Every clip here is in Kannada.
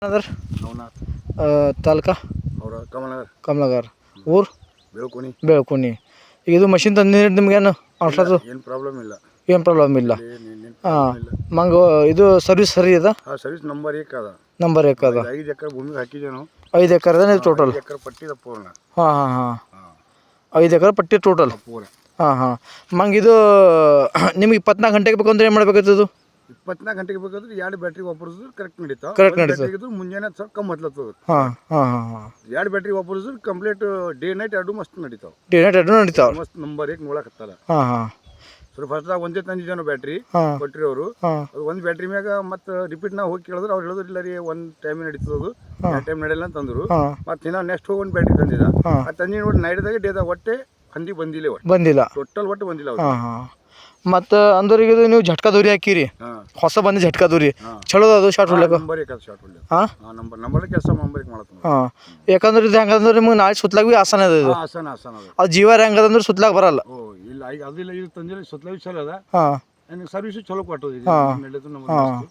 नगर नवनाथ तालुका ಅವರ ಕಮಲನಗರ ಕಮಲಗಾರ ಊರು ಬೆಳಕುನಿ ಬೆಳಕುನಿ. ಈಗ ಇದು ಮಷಿನ್ ತಂದಿರಿ ನಿಮ್ಗೇನು ಅಷ್ಟದು ಏನು ಪ್ರಾಬ್ಲಮ್ ಇಲ್ಲ. ಏನು ಪ್ರಾಬ್ಲಮ್ ಇಲ್ಲ. ಏನು ಹಾಂ ಇಲ್ಲ. ಮಂಗ ಇದು ಸರ್ವಿಸ್ ಸರಿ ಅದ. ಸರ್ವಿಸ್ ನಂಬರ್ 1 ಅದ. ನಂಬರ್ ಏಕ್ ಅದ. 5 ಎಕರೆ ಭೂಮಿಗೆ ಹಾಕಿದ್ದೆ ನಾವು. 5 ಎಕರೆ ನೀವು ಟೋಟಲ್. 5 ಎಕರೆ ಪಟ್ಟಿದ ಪೂರ್ಣ. ಹಾಂ ಹಾಂ ಹಾಂ 5 ಎಕರೆ ಪಟ್ಟಿ ಟೋಟಲ್. ಪೂರ. ಹಾಂ ಹಾಂ ಮಂಗ ಇದು ನಿಮ್ಗೆ 24 ಗಂಟೆಗೆ ಬೇಕಂದ್ರೆ ಏನು ಮಾಡ್ಬೇಕಾಗ್ತದೆ? 24 ಗಂಟೆಗೆ ಬೇಕಾದ್ರೆ 2 ಬ್ಯಾಟ್ರಿ ವಾಪರಿಸಿದ್ರೆ ಕರೆಕ್ಟ್ ನಡೀತಾವ. ಕರೆಕ್ಟ್ ನಡೀತದೆ. ಮುಂಜಾನೆ ಸ್ವಲ್ಪ ಕಮ್ಮಿ ಹತ್ಲತ್ತದ. ಹಾಂ ಹಾಂ ಹಾಂ ಹಾಂ 2 ಬ್ಯಾಟ್ರಿ ವಾಪರಿಸಿದ್ರೆ ಕಂಪ್ಲೀಟ್ ಡೇ ನೈಟ್ 2 ಮಸ್ತ್ ನಡೀತಾವ. Day night 2 ನಡೀತಾವ. ಮಸ್ತ್ ನಂಬರ್ 1 ನೋಡಕತ್ತಲ್ಲ. ಹಾಂ ಹಾಂ ಸ್ವಲ್ಪ ಫಸ್ಟ್ದಾಗ ಒಂದೇ ತಂದಿದ್ದೇನೋ ಬ್ಯಾಟ್ರಿ ಹಾಂ ಕೊಟ್ರಿ ಅವರು. ಹಾಂ ಅದು ಒಂದು ಬ್ಯಾಟ್ರಿ ಮ್ಯಾಗ ಮತ್ತೆ ರಿಪೀಟ್ ನಾವು ಹೋಗಿ ಕೇಳಿದ್ರೆ ಅವ್ರು ಹೇಳಿದ್ರು ಇಲ್ಲ ರೀ ಒಂದು ಟೈಮ್ ನಡೀತದದು, 2 ಟೈಮ್ ನಡೆಯಲ್ಲ ಅಂತಂದ್ರು. ಹಾಂ ಮತ್ತೆ ಇನ್ನೂ ನೆಕ್ಸ್ಟ್ ಹೋಗಿ ಒಂದು ಬ್ಯಾಟ್ರಿ ತಂದಿದ್ದ. ಹಾಂ ಆ ತಂದಿ ನೋಡಿ ನೈಟ್ದಾಗ ಡೇದಾಗ ಒಟ್ಟೆ ಹಂದಿ ಬಂದಿಲ್ಲ. ಬಂದಿಲ್ಲ. ಟೋಟಲ್ ಒಟ್ಟು ಬಂದಿಲ್ಲ ಅವ್ರು. ಹಾಂ ಹಾಂ ಮತ್ತು ಅಂದ್ರಿಗೆ ಇದು ನೀವು ಝಟ್ಕಾ ದೂರಿ ಹಾಕಿರಿ, ಹೊಸ ಬಂದು ಝಟ್ಕಾ ದೂರಿ ಚಲೋ ಅದು ಶಾರ್ಟ್ ಹೊಡ್ಲಿಕ್ಕೆ. ನಂಬರ್ ಏಕ ಶಾರ್ಟ್ ಹೊಡ್ಲಿ. ಹಾಂ ನಂಬರ್ ಕೆಲಸ ನಂಬರ್ ಮಾಡತ್ತ. ಹಾಂ ಯಾಕಂದ್ರೆ ಇದು ಹೆಂಗಂದ್ರೆ ನಿಮ್ಗೆ ನಾಳೆ ಸುತ್ತಲಾಗ ಭೀ ಆಸನ ಅದ. ಇದು ಆಸನ ಅದು. ಅದು ಜೀವಾರ ಹೆಂಗದಂದ್ರೆ ಸುತ್ತಲಾಗ ಬರಲ್ಲ. ಓ ಇಲ್ಲ ಈಗ ಅದಿಲ್ಲ, ಇದು ತಂದಿಲ್ಲ ಸುತ್ತಲೂ ಚಲೋ ಅದ. ಹಾಂ ನನಗೆ ಸರ್ವಿಸ್ ಚಲೋ ಕೊಟ್ಟೋದು. ನಡೆದು ನಮಗೆ.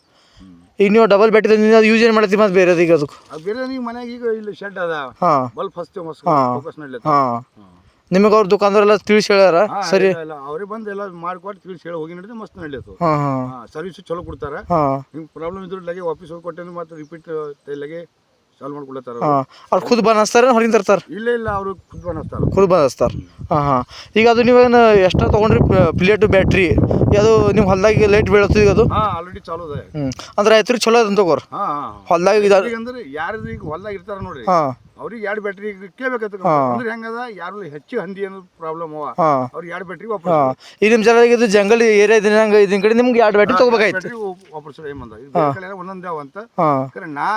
ಈಗ ನೀವು ಡಬಲ್ ಬ್ಯಾಟ್ರಿ ತಂದಿದ್ದು ಅದು ಯೂಸ್ ಏನು ಮಾಡ್ತೀವಿ ಮತ್ತೆ ಬೇರೆ ಈಗ ಅದಕ್ಕೆ? ಅದು ಬೇರೆ ನೀವು ಮನೆಯಾಗ ಈಗ ಇಲ್ಲಿ ಶೆಡ್ ಅದ. ಹಾಂ ಬಲ್ಬ್ ಫಸ್ಟ್ ಫೋಕಸ್ ನಡ್ಲತ್ತ. ಹಾಂ ನಿಮಗೆ ಅವ್ರ ದುಕಾನ್ದವರೆಲ್ಲ ತಿಳಿಸಿ ಹೇಳ್ಯಾರ? ಸರಿ ಅವ್ರೇ ಬಂದು ಎಲ್ಲ ಮಾಡ್ಕೊಟ್ಟು ತಿಳಿಸಿ ಹೇಳಿ ಹೋಗಿ ನಡೆದು ಮಸ್ತ್ ನಡೀತು. ಹಾಂ ಹಾಂ ಸರ್ವಿಸ್ ಚಲೋ ಕೊಡ್ತಾರೆ. ಹಾಂ ನಿಮ್ಗೆ ಪ್ರಾಬ್ಲಮ್ ಇದ್ರ ಲಗೆ ವಾಪಸ್ ಹೋಗಿ ಕೊಟ್ಟೆ ಮತ್ತೆ ರಿಪೀಟ್ ಲಗೆ ಸಾಲ್ವ್ ಮಾಡ್ಕೊಳ್ತಾರ. ಹಾಂ ಅವ್ರು ಖುದ್ ಬಂದು ಹಚ್ತಾರೆ ಹೊರಗಿನ ತರ್ತಾರೆ? ಇಲ್ಲ ಇಲ್ಲ ಅವರು ಖುದ್ ಬಂದಿಸ್ತಾರೆ. ಖುದ್ ಬಂದು ಹಚ್ತಾರೆ. ಹಾಂ ಹಾಂ ಈಗ ಅದು ನೀವೇನು ಎಷ್ಟು ತೊಗೊಂಡ್ರಿ ಪ್ಲೇಟು ಬ್ಯಾಟ್ರಿ? ಅದು ನೀವು ಹೊಲ್ದಾಗ ಲೈಟ್ ಬೀಳತ್ತದ ಈಗ ಅದು? ಆಲ್ರೆಡಿ ಚಾಲೂ ಅದ. ಅಂದ್ರೆ ರೈತರಿಗೆ ಚಲೋ ಅದಂತ ತಗೋರಿ ಹೊಲ್ದಾಗ ಇದು. ಅಂದ್ರೆ ಯಾರು ಈಗ ಹೊಲ್ದಾಗ ಇರ್ತಾರ ನೋಡ್ರಿ, ಹಾಂ ಅವ್ರಿಗೆ 2 ಬ್ಯಾಟ್ರಿ ಕೇಳ್ಬೇಕಾಗ್ತದೆ. ಅಂದ್ರೆ ಹೆಂಗದ ಯಾರು ಹೆಚ್ಚು ಹಂದಿ ಅನ್ನೋದು ಪ್ರಾಬ್ಲಮ್ ಅವ. ಅವ್ರಿಗೆ 2 ಬ್ಯಾಟ್ರಿ ವಾಪಸ್. ಈ ನಿಮ್ಮ ಜನ ಇದು ಜಂಗಲ್ ಏರಿಯಾ ಇದ್ದಂಗೆ ಇದನ್ನ ಕಡೆ ನಿಮ್ಗೆ 2 ಬ್ಯಾಟ್ರಿ ತಗೋಬೇಕಾಯ್ತು. ವಾಪಸ್ ಏನ್ ಬಂದ ಒಂದೊಂದೇ ಅವ ಅಂತ. ನಾ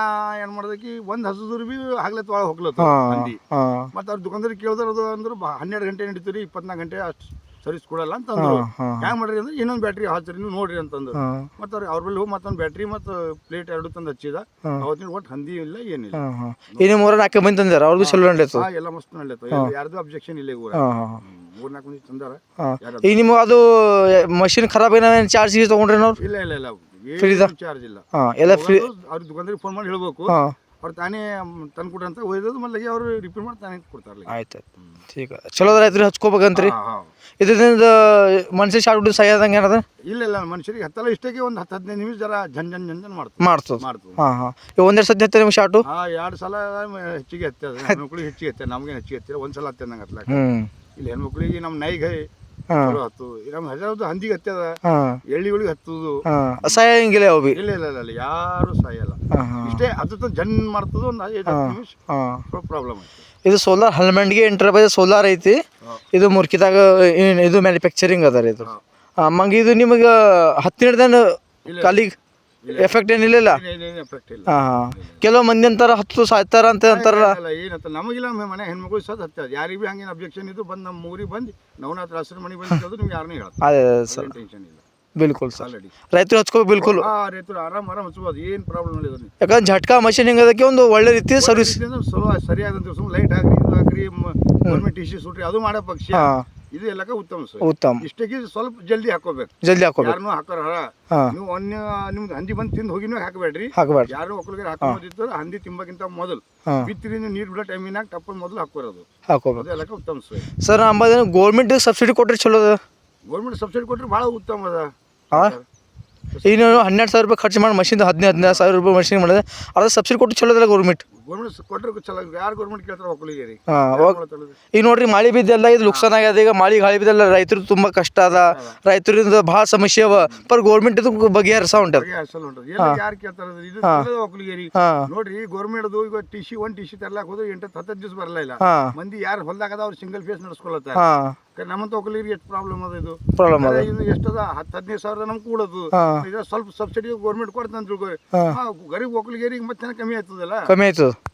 ಏನ್ ಮಾಡ್ದಕ್ಕೆ ಒಂದ್ ಹಸದ್ರು ಬಿ ಆಗ್ಲತ್ತ ಒಳಗೆ ಹೋಗ್ಲತ್ತ ಹಂದಿ. ಮತ್ತೆ ಅವ್ರ ದುಕಾನ್ದಾರಿಗೆ ಕೇಳಿದ್ರೆ ಅದು ಅಂದ್ರೆ 12 ಗಂಟೆ ನಡೀತೀರಿ, 24 ಗಂಟೆ ಅಷ್ಟು ಸರ್ವಿಸ್ ಕೊಡಲ್ಲ ಅಂತಂದ್ರು. ಹ್ಯಾಂಗ ಮಾಡ್ರಿ ಅಂದ್ರೆ ಇನ್ನೊಂದು ಬ್ಯಾಟ್ರಿ ಹಚ್ಚ್ರಿ ನೀವು ನೋಡ್ರಿ ಅಂತಂದ್ರು. ಮತ್ತೆ ಅವ್ರ ಬಳಿ ಹೋಗಿ ಮತ್ತೊಂದು ಬ್ಯಾಟ್ರಿ ಮತ್ತು ಪ್ಲೇಟ್ 2 ತಂದು ಹಚ್ಚಿದ. ಅವತ್ತಿನ ಒಟ್ಟು ಹಂದಿ ಇಲ್ಲ ಏನಿಲ್ಲ. ಇನ್ನು 3-4 ಮಂದಿ ತಂದಾರ, ಅವ್ರದ್ದು ಚಲೋ ನಡೀತು. ಎಲ್ಲ ಮಸ್ತ್ ನಡೀತು. ಯಾರ್ದು ಅಬ್ಜೆಕ್ಷನ್ ಇಲ್ಲ. 3-4 ಮಂದಿ ತಂದಾರ. ಈಗ ನಿಮ್ಗೆ ಅದು ಮಷಿನ್ ಖರಾಬ್ ಏನೇನು ಚಾರ್ಜ್ ತೊಗೊಂಡ್ರಿ ನಾವು? ಇಲ್ಲ ಇಲ್ಲ ಇಲ್ಲ ಚಾರ್ಜ್ ಇಲ್ಲ. ಎಲ್ಲ ಫ್ರೀ. ಅವ್ರ ದುಕಾನ್ದಾರಿಗೆ ಫೋನ್ ಮಾಡಿ ಹೇಳ್ಬೇಕು, ಅವ್ರು ತಾನೇ ತಂದು ಕೊಡ್ರಿ ಅಂತ ಒಯ್ದದು. ಮತ್ತೆ ಅವ್ರು ರಿಪೇರ್ ಮಾಡಿ ತಾನೇ ಕೊಡ್ತಾರಲ್ಲ. ಆಯ್ತು ಠೀಕ್. ಚಲೋ ರೈತರಿಗೆ ಹಚ್ಕೋಬೇಕಂತ್ರಿ. ಇದರಿಂದ ಮನುಷ್ಯ ಶಾರ್ಟ್ ಸಹಿ ಆದಂಗೆ ಏನದ? ಇಲ್ಲ ಇಲ್ಲ ಮನುಷ್ಯರಿಗೆ ಹತ್ತಲ್ಲ ಇಷ್ಟಕ್ಕೆ ಒಂದು 10-15 ನಿಮಿಷ ಜರ ಜನ್ ಮಾಡ್ತದೆ. ಹಾಂ ಹಾಂ ಈಗ ಒಂದೆರಡು ಸತಿ ಹತ್ತೆ ನಿಮ್ಗೆ ಶಾರ್ಟು? 2 ಸಲ ಹೆಚ್ಚಿಗೆ ಹತ್ತದ. ಹೆಣ್ಮಕ್ಳಿಗೆ ಹೆಚ್ಚಿಗೆ ಹತ್ತೆ, ನಮ್ಗೆ ಹೆಚ್ಚಿಗೆ ಹತ್ತಿರ. ಒಂದ್ಸಲ ಹತ್ತೆ ನಂಗೆ ಹತ್ತಲಾಕ. ಇಲ್ಲಿ ಹೆಣ್ಮಕ್ಳಿಗೆ ನಮ್ಮ ನೈಗೆ ಚಲೋ ಹತ್ತು. ನಮ್ಮ ಹೆಸರದು ಹಂದಿಗೆ ಹತ್ತದ, ಎಳ್ಳಿಗಳಿಗೆ ಹತ್ತುದು. ಸಹಾಯ ಹಿಂಗಿಲ್ಲ ಅವು ಬಿ? ಇಲ್ಲ ಇಲ್ಲ ಇಲ್ಲ ಯಾರು ಸಾಯಲ್ಲ. ಇಷ್ಟೇ ಹತ್ತು ಜನ್ ಮಾಡ್ತದ. ಒಂದು 5-10 ನಿಮಿಷ ಪ್ರಾಬ್ಲಮ್ ಆಯ್ತು. ಇದು ಸೋಲಾರ್ ಹಲ್ಮೆಂಡ್ಗೆ ಎಂಟರ್ಪ್ರೈಸ್ ಸೋಲಾರ್ ಐತಿ. ಇದು ಮುರ್ಕಿದಾಗ ಇದು ಮ್ಯಾನುಫ್ಯಾಕ್ಚರಿಂಗ್ ಅದ ರೀ ಇದು. ಮಂಗ ಇದು ನಿಮಗೆ 10 ಹಿಡ್ದೇನು ಕಾಲಿಗೆ ಎಫೆಕ್ಟ್ ಏನಿಲ್ಲ? ಹಾಂ ಹಾಂ ಕೆಲವು ಮಂದಿ ಅಂತಾರ 10 ಸಾಯ್ತಾರ ಅಂತ ಅಂತಾರಲ್ಲ. ಏನಂತ ನಮಗಿಲ್ಲ, ಮನೆ ಹೆಣ್ಮಕ್ಳು ಸದ್ ಹತ್ತ. ಯಾರಿಗೆ ಭೀ ಹಂಗೇನು ಅಬ್ಜೆಕ್ಷನ್ ಇದು ಬಂದು ನಮ್ಮ ಊರಿಗೆ ಬಂದು ನವನಾಥ ರಾಷ್ಟ್ರ ಮನೆಗೆ ಬಂದು ನಿಮ್ಗೆ ಯಾರನ್ನೂ ಹೇಳ. ಅದೇ ಸರ್, ಟೆನ್ಷನ್ ಇಲ್ಲ. ಬಿಲ್ಕುಲ್ ಸರ್. ರೈತರು ಹಚ್ಕೋ ಬಿಲ್ಕುಲ್. ರೈತರು ಆರಾಮ್ ಹಚ್ಬೋದು, ಏನು ಪ್ರಾಬ್ಲಮ್ ಇಲ್ಲ. ಯಾಕಂದ್ರೆ ಝಟ್ಕಾ ಮಷಿನ್ ಹಿಂಗದಕ್ಕೆ ಒಂದು ಒಳ್ಳೆ ರೀತಿ ಸರ್ವಿಸ್ ಸರಿಯಾದಂತ ಲೈಟ್ ಹಾಕ್ರಿ, ಇದು ಹಾಕ್ರಿ, ಗೌರ್ಮೆಂಟ್ ಟಿ ಸಿ ಸುಟ್ರಿ, ಅದು ಮಾಡೋ ಪಕ್ಷ ಇದು ಎಲ್ಲಕ್ಕ ಉತ್ತಮ ಸರ್. ಉತ್ತಮ. ಇಷ್ಟಕ್ಕೆ ಸ್ವಲ್ಪ ಜಲ್ದಿ ಹಾಕೋಬೇಕು. ಯಾರನ್ನೂ ಹಾಕೋರ ನೀವು ನಿಮ್ದು ಹಂದಿ ಬಂದು ತಿಂದು ಹೋಗಿನೂ ಹಾಕಬೇಡ್ರಿ. ಯಾರು ಒಕ್ಕಲಿಗೆ ಹಾಕೋದಿತ್ತು ಹಂದಿ ತಿಂಬಕ್ಕಿಂತ ಮೊದಲು ಬಿತ್ತಿರಿ ನೀರು ಬಿಡೋ ಟೈಮಿನಾಗ ಟಪ್ಪ ಮೊದಲು ಹಾಕೋರೋದು ಎಲ್ಲಕ್ಕ ಉತ್ತಮ ಸರ್. ಸರ್ ಅಂಬದೇನು ಗೌರ್ಮೆಂಟ್ ಸಬ್ಸಿಡಿ ಕೊಟ್ರಿ ಚಲೋ ಅದ? ಗೌರ್ಮೆಂಟ್ ಸಬ್ಸಿಡಿ ಕೊಟ್ರೆ ಭಾಳ ಉತ್ತಮ ಅದ. ಈಗ 12,000 ರೂಪಾಯಿ ಖರ್ಚು ಮಾಡಿ ಮಷಿನ್ 15,000 ರೂಪಾಯಿ ಮಷಿನ್ ಮಾಡಿದೆ, ಅದು ಸಬ್ಸಿಡಿ ಕೊಟ್ಟು ಚಲೋ ಅದಲ್ಲ ಗೌರ್ಮೆಂಟ್. ಕೊಟ್ಟರೆ ಚಲೋ. ಯಾರು ಗೌರ್ಮೆಂಟ್ ಕೇಳ್ತಾರೆ ಒಕ್ಕಲಿಗೆ? ಈಗ ನೋಡ್ರಿ ಮಳೆ ಬಿದ್ದೆಲ್ಲ ಇದು ನುಕ್ಸಾನ್ ಆಗ್ಯದ. ಈಗ ಮಳೆ ಗಾಳಿ ಬಿದ್ದೆಲ್ಲ ರೈತರು ತುಂಬಾ ಕಷ್ಟ ಅದ, ರೈತರಿಂದ ಭಾಳ ಸಮಸ್ಯೆ ಅವ. ಪರ್ ಗೌರ್ಮೆಂಟ್ ಇದು ಬಗೆಹರಿಸ ಉಂಟದ. ಯಾರು ಕೇಳ್ತಾರೆ ಒಕ್ಕಲಿಗೆ? ನೋಡ್ರಿ ಗೌರ್ಮೆಂಟ್ ಈಗ ಟಿಸಿ ಟಿಸಿ ತರ್ಲಾಕ್ ಹೋದ್ರೆ 8-10 ದಿವಸ ಬರಲ್ಲ. ಮಂದಿ ಯಾರು ಹೊಲ್ದಾಗದ ಅವ್ರು ಸಿಂಗಲ್ ಫೇಸ್ ನಡೆಸ್ಕೊಳತ್ತಾರ. ನಮ್ಮಂತ ಒಕ್ಕಲಿಗರಿಗೆ ಎಷ್ಟು ಪ್ರಾಬ್ಲಮ್ ಅದ. ಇದು ಎಷ್ಟದ 10-15 ಸಾವಿರ ನಮ್ಗೆ ಕೂಡೋದು. ಈಗ ಸ್ವಲ್ಪ ಸಬ್ಸಿಡಿ ಗೌರ್ಮೆಂಟ್ ಕೊಡ್ತಂತ ಗರೀಬ್ ಒಕ್ಕಲಿಗರಿಗೆ ಮತ್ತೆ ಕಮ್ಮಿ ಆಯ್ತದಲ್ಲ. ಕಮ್ಮಿ ಆಯ್ತದ.